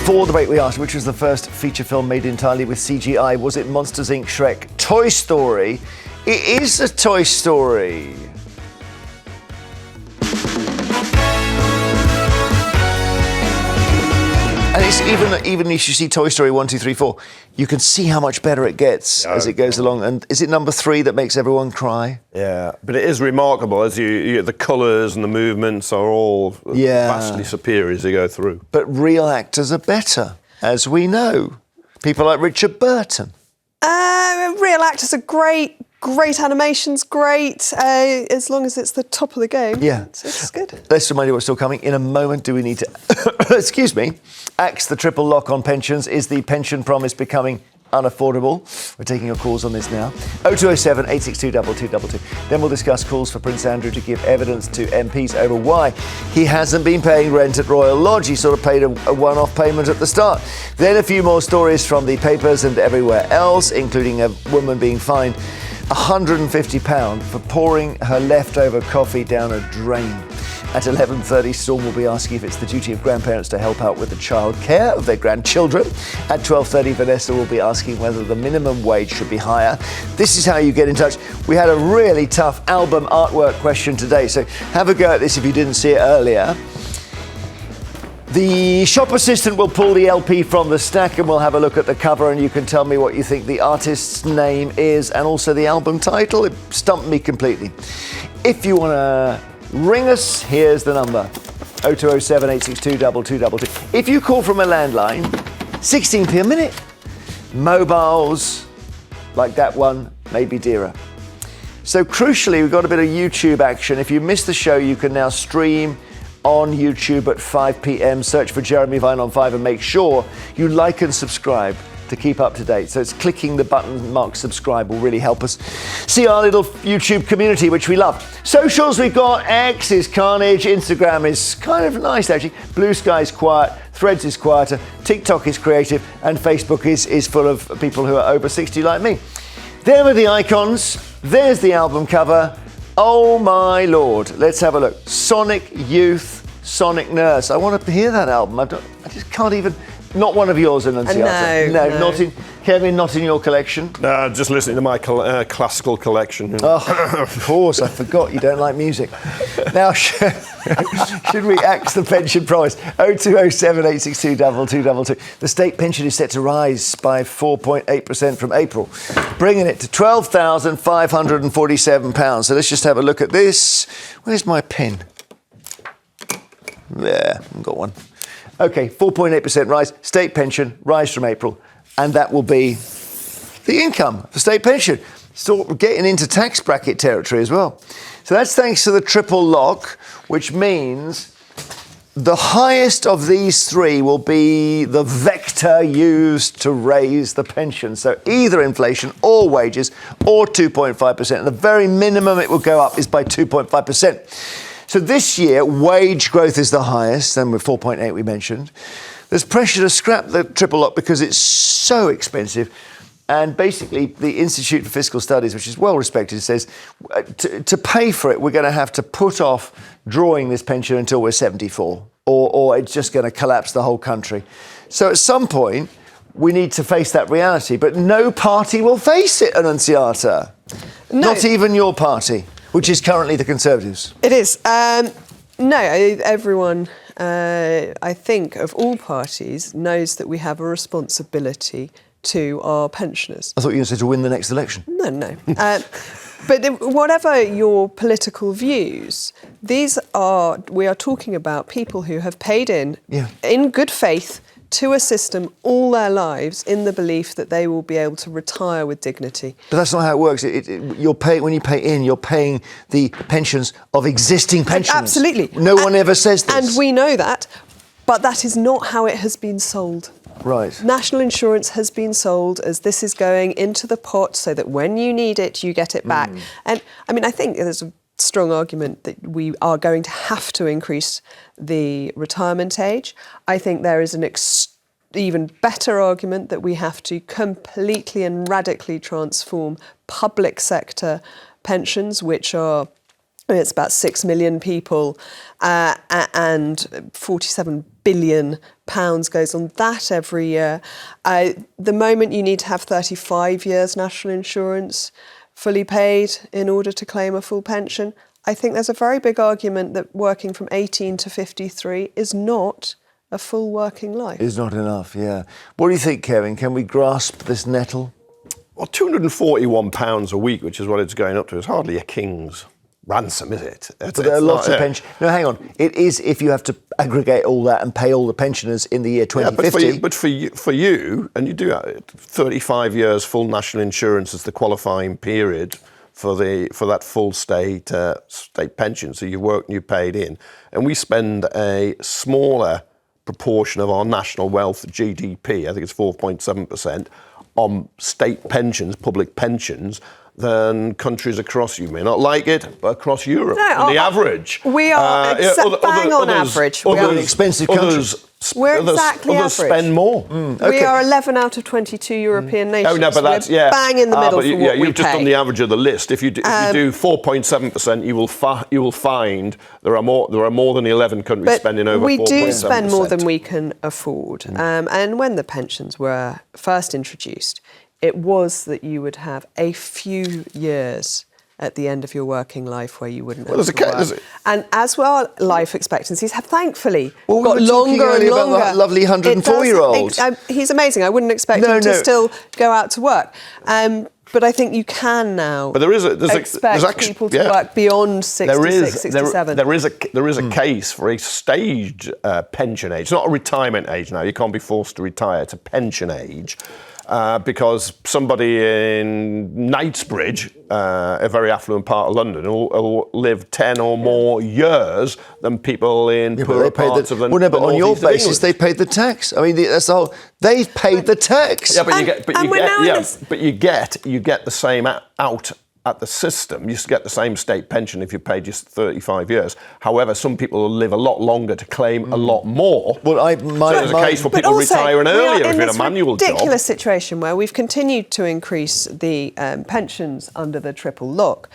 For the debate we asked, which was the first feature film made entirely with CGI? Was it Monsters, Inc., Shrek, Toy Story? It is a Toy Story. And it's even if you see Toy Story 1, 2, 3, 4, you can see how much better it gets as it goes along. And is it number 3 that makes everyone cry? Yeah, but it is remarkable as you the colours and the movements are all vastly superior as you go through. But real actors are better, as we know. People like Richard Burton. Real actors are great. Great animation's great, as long as it's the top of the game. Yeah. It's good. Let's remind you what's still coming. In a moment, do we need to, excuse me, axe the triple lock on pensions? Is the pension promise becoming unaffordable? We're taking your calls on this now. 0207 862 2222. Then we'll discuss calls for Prince Andrew to give evidence to MPs over why he hasn't been paying rent at Royal Lodge. He sort of paid a one-off payment at the start. Then a few more stories from the papers and everywhere else, including a woman being fined £150 for pouring her leftover coffee down a drain. At 11:30, Storm will be asking if it's the duty of grandparents to help out with the child care of their grandchildren. At 12:30, Vanessa will be asking whether the minimum wage should be higher. This is how you get in touch. We had a really tough album artwork question today, so have a go at this if you didn't see it earlier. The shop assistant will pull the LP from the stack and we'll have a look at the cover and you can tell me what you think the artist's name is and also the album title. It stumped me completely. If you want to ring us, here's the number. 0207 862 2222. If you call from a landline, 16p a minute. Mobiles, like that one, may be dearer. So crucially, we've got a bit of YouTube action. If you missed the show, you can now stream on YouTube at 5 p.m. Search for Jeremy Vine on 5 and make sure you like and subscribe to keep up to date. So it's clicking the button marked subscribe will really help us see our little YouTube community, which we love. Socials, we've got X is carnage, Instagram is kind of nice actually, Blue Sky is quiet, Threads is quieter, TikTok is creative, and Facebook is full of people who are over 60 like me. There are the icons, there's the album cover. Oh my Lord, let's have a look. Sonic Youth, Sonic Nurse. I want to hear that album. I just can't even, not one of yours, Annunziata. No, not in, Kevin, not in your collection. No, just listening to my classical collection. Oh, of course, I forgot you don't like music. Now, should we axe the pension promise? 0207 862 2222. The state pension is set to rise by 4.8% from April, bringing it to £12,547. So let's just have a look at this. Where's my pen? There, I've got one. Okay, 4.8% rise, state pension, rise from April, and that will be the income for state pension. So we're getting into tax bracket territory as well. So that's thanks to the triple lock, which means the highest of these three will be the vector used to raise the pension. So either inflation or wages or 2.5%. And the very minimum it will go up is by 2.5%. So this year, wage growth is the highest, and with 4.8 we mentioned. There's pressure to scrap the triple lock because it's so expensive. And basically, the Institute for Fiscal Studies, which is well respected, says to pay for it, we're going to have to put off drawing this pension until we're 74, or it's just going to collapse the whole country. So at some point, we need to face that reality. But no party will face it, Annunziata. No. Not even your party, which is currently the Conservatives. It is. No, everyone, I think, of all parties, knows that we have a responsibility to our pensioners. I thought you were going to say to win the next election. No. But whatever your political views, we are talking about people who have paid in good faith to a system all their lives in the belief that they will be able to retire with dignity. But that's not how it works. When you pay in, you're paying the pensions of existing pensions. Absolutely. No one ever says this. And we know that, but that is not how it has been sold. Right. National insurance has been sold as this is going into the pot so that when you need it, you get it back. And I mean, I think there's a strong argument that we are going to have to increase the retirement age. I think there is an even better argument that we have to completely and radically transform public sector pensions, which are It's about 6 million people, and 47 billion pounds goes on that every year. The moment you need to have 35 years national insurance fully paid in order to claim a full pension. I think there's a very big argument that working from 18 to 53 is not a full working life. Is not enough, yeah. What do you think, Kevin? Can we grasp this nettle? Well, £241 a week, which is what it's going up to, is hardly a king's ransom, is it? But there are lots of pensions. No, hang on. It is if you have to aggregate all that and pay all the pensioners in the year 2050. Yeah, but for you, and you do 35 years full national insurance as the qualifying period for that full state pension. So you work and you paid in, and we spend a smaller proportion of our national wealth, GDP, I think it's 4.7%, on state pensions, public pensions, than countries across, you may not like it, but across Europe, on the average. We are bang on average. We're an expensive country. We're exactly others average. spend more. Okay. We are 11 out of 22 European nations. Oh no, but that's bang in the middle for what we you've just pay. done the average of the list. If you do 4.7%, you will find there are more than 11 countries spending over 4.7%. We do spend more than we can afford. And when the pensions were first introduced, it was that you would have a few years at the end of your working life where you wouldn't have to work. And as well, life expectancies have thankfully got longer and longer. About that lovely 104-year-old. He's amazing. I wouldn't expect him to still go out to work. But I think you can now expect people to work beyond 66, 67. There is a case for a staged pension age. It's not a retirement age now. You can't be forced to retire. It's a pension age. Because somebody in Knightsbridge, a very affluent part of London, will live 10 or more years than people in poorer parts of the Well, no, but on your basis, they paid the tax. I mean, that's the whole. They've paid the tax. Yeah, but you get the same out at the system. You get the same state pension if you paid just 35 years. However, some people will live a lot longer to claim a lot more. Well, there's a case for people retiring earlier if you're in a manual job. It's a ridiculous situation where we've continued to increase the pensions under the triple lock,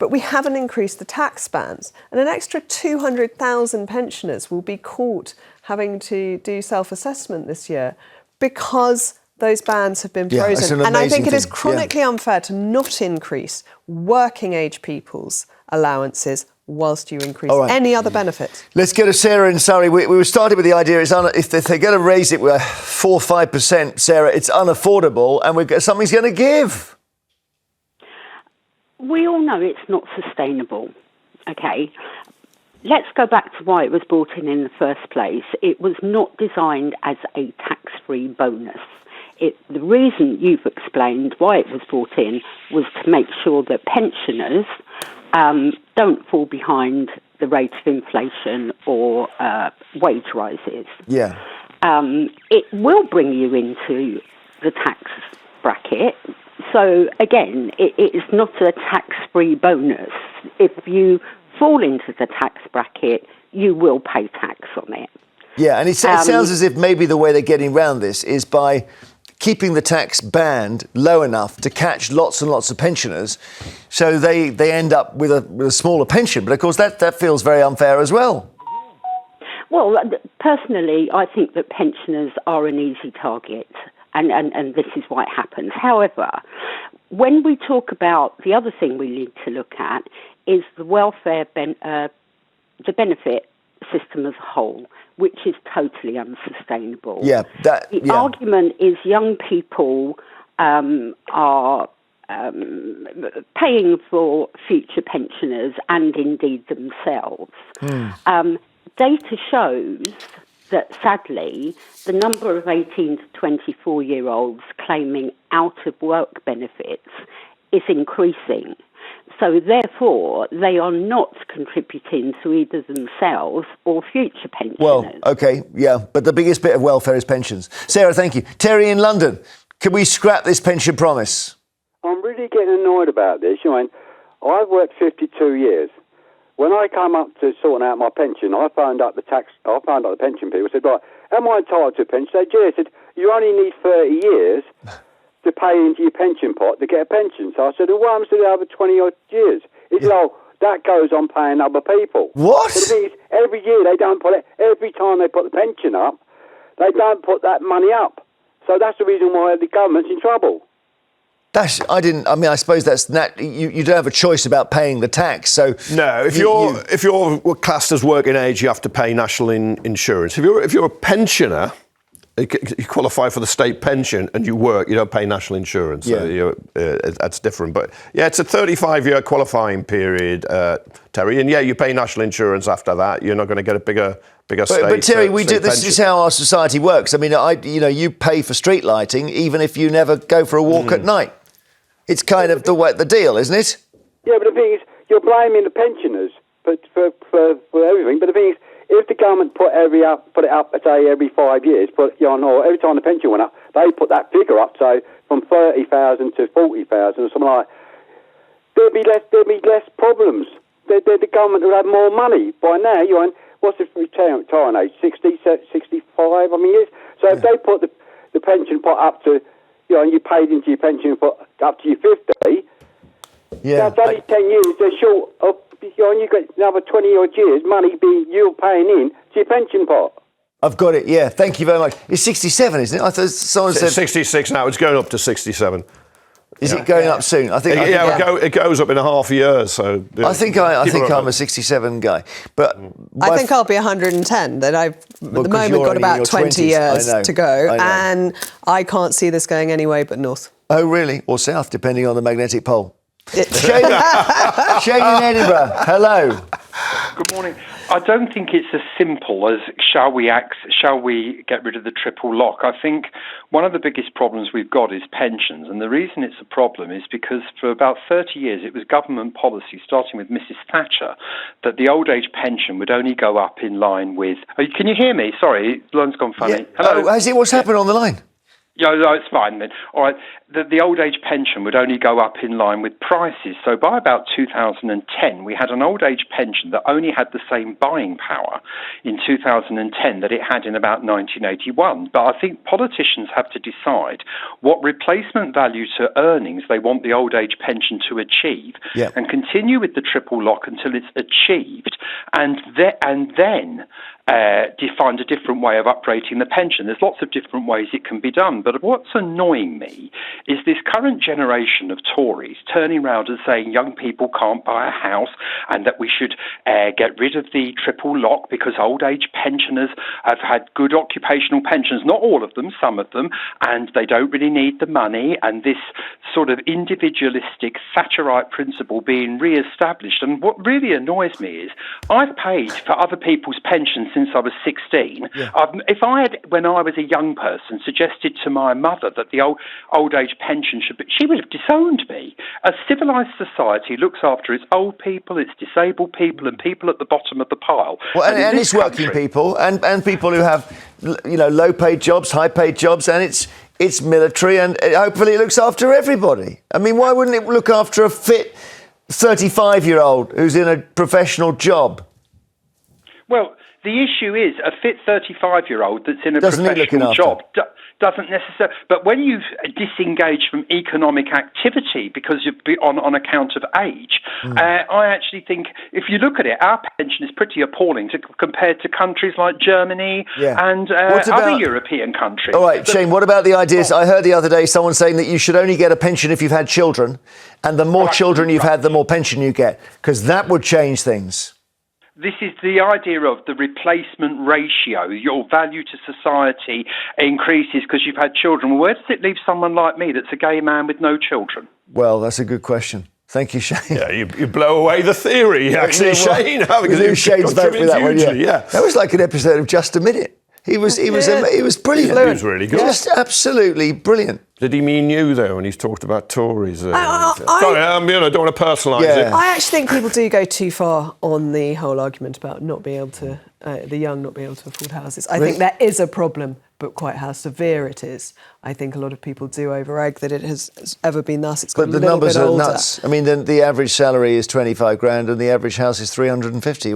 but we haven't increased the tax bands. And an extra 200,000 pensioners will be caught having to do self-assessment this year because those bans have been frozen. And I think it is chronically unfair to not increase working age people's allowances whilst you increase any other benefit. Let's go to Sarah in Surrey. We were starting with the idea if they're going to raise it with 4 or 5%, Sarah, it's unaffordable and something's going to give. We all know it's not sustainable, okay? Let's go back to why it was brought in the first place. It was not designed as a tax-free bonus. The reason you've explained why it was brought in was to make sure that pensioners don't fall behind the rate of inflation or wage rises. Yeah. It will bring you into the tax bracket. So, again, it is not a tax-free bonus. If you fall into the tax bracket, you will pay tax on it. Yeah, and it sounds as if maybe the way they're getting around this is by keeping the tax band low enough to catch lots and lots of pensioners, so they end up with a smaller pension. But of course, that feels very unfair as well. Well, personally, I think that pensioners are an easy target, and this is why it happens. However, when we talk about the other thing we need to look at is the welfare, the benefit system as a whole, which is totally unsustainable. Yeah, the argument is young people are paying for future pensioners and indeed themselves. Data shows that sadly the number of 18 to 24-year-olds claiming out-of-work benefits is increasing. So therefore, they are not contributing to either themselves or future pensioners. Well, OK, yeah, but the biggest bit of welfare is pensions. Sarah, thank you. Terry in London, can we scrap this pension promise? I'm really getting annoyed about this. You know, I've worked 52 years. When I come up to sorting out my pension, I phoned up the pension people. Said, right, am I entitled to a pension? They said, yes. You only need 30 years to pay into your pension pot to get a pension. So I said, well, what happens to the other 20 odd years? He said, oh, that goes on paying other people. What? But the thing is, every year they don't put it. Every time they put the pension up, they don't put that money up. So that's the reason why the government's in trouble. I suppose that's you don't have a choice about paying the tax. So no, if you're classed as working age, you have to pay national insurance. If you're a pensioner, you qualify for the state pension and you work, you don't pay national insurance. So that's different. But yeah, it's a 35-year qualifying period, Terry. And yeah, you pay national insurance after that. You're not going to get a bigger state. But Terry, this pension. is how our society works. I mean, you pay for street lighting even if you never go for a walk at night. It's kind of the deal, isn't it? Yeah, but the thing is, you're blaming the pensioners for everything. But the thing is, if the government put it up, say every 5 years, or every time the pension went up, they put that figure up, so from 30,000 to 40,000 or something like that, there'd be less problems. The government would have more money by now. What's the retirement age? 60, 65? I mean, years. So if they put the pension pot up to, and you paid into your pension pot up to your 50. Yeah. That's only 10 years. They're short of. You got another 20 odd years money you're paying in to your pension pot. I've got it, yeah. Thank you very much. It's 67, isn't it? I thought someone said 66 now. It's going up to 67. Is it going up soon? It goes up in a half a year. So I think I'm a 67 guy, but I think I'll be 110. That I've at the moment got about 20 years to go, and I can't see this going any way but north. Oh, really? Or south, depending on the magnetic pole. Shane in Edinburgh, hello. Good morning. I don't think it's as simple as shall we get rid of the triple lock. I think one of the biggest problems we've got is pensions, and the reason it's a problem is because for about 30 years it was government policy, starting with Mrs. Thatcher, that the old age pension would only go up in line with... can you hear me? Sorry, the line's gone funny. Yeah. Hello? What's happened on the line? Yeah, no, it's fine then. All right, the old age pension would only go up in line with prices. So by about 2010, we had an old age pension that only had the same buying power in 2010 that it had in about 1981. But I think politicians have to decide what replacement value to earnings they want the old age pension to achieve, and continue with the triple lock until it's achieved, and then find a different way of uprating the pension. There's lots of different ways it can be done, but what's annoying me is this current generation of Tories turning around and saying young people can't buy a house and that we should get rid of the triple lock because old age pensioners have had good occupational pensions, not all of them, some of them, and they don't really need the money, and this sort of individualistic Thatcherite principle being re-established. And what really annoys me is I've paid for other people's pensions since I was 16. Yeah. If I had, when I was a young person, suggested to my mother that the old age pension should be, she would have disowned me. A civilised society looks after its old people, its disabled people, and people at the bottom of the pile. Well, and it's working people and people who have, low-paid jobs, high-paid jobs, and it's military, and hopefully it looks after everybody. I mean, why wouldn't it look after a fit 35-year-old who's in a professional job? Well, the issue is a fit 35-year-old that's in a professional job doesn't necessarily. But when you've disengaged from economic activity because you're on account of age, I actually think if you look at it, our pension is pretty appalling compared to countries like Germany and other European countries. All right, Shane, what about the ideas? I heard the other day someone saying that you should only get a pension if you've had children, and the more children you've had, the more pension you get, because that would change things. This is the idea of the replacement ratio. Your value to society increases because you've had children. Well, where does it leave someone like me that's a gay man with no children? Well, that's a good question. Thank you, Shane. Yeah, you blow away the theory, actually, Shane. Shane's vote for that one, yeah. That was like an episode of Just a Minute. He was brilliant. He was really good. Just absolutely brilliant. Did he mean you, though, when he's talked about Tories? Sorry, I don't want to personalise it. I actually think people do go too far on the whole argument about not being able to, the young not being able to afford houses. I think there is a problem, but quite how severe it is. I think a lot of people do over-egg that it has ever been thus. It's got a little bit older. But the numbers are nuts. I mean, the average salary is 25 grand and the average house is 350.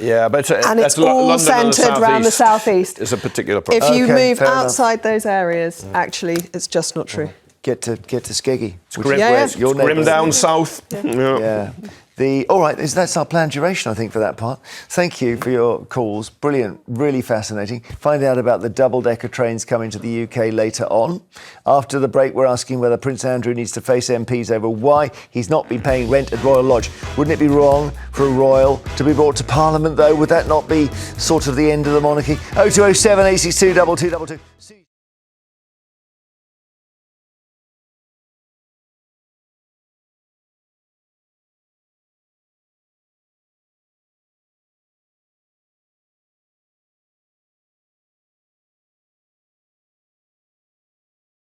Yeah, but and it's all centred around the southeast. It's a particular problem. If you move outside those areas, actually, it's just not true. Get to Skeggy. Grim down south. Yeah. All right, that's our planned duration, I think, for that part. Thank you for your calls. Brilliant, really fascinating. Find out about the double-decker trains coming to the UK later on. After the break, we're asking whether Prince Andrew needs to face MPs over why he's not been paying rent at Royal Lodge. Wouldn't it be wrong for a royal to be brought to Parliament, though? Would that not be sort of the end of the monarchy? 0207 862 2222.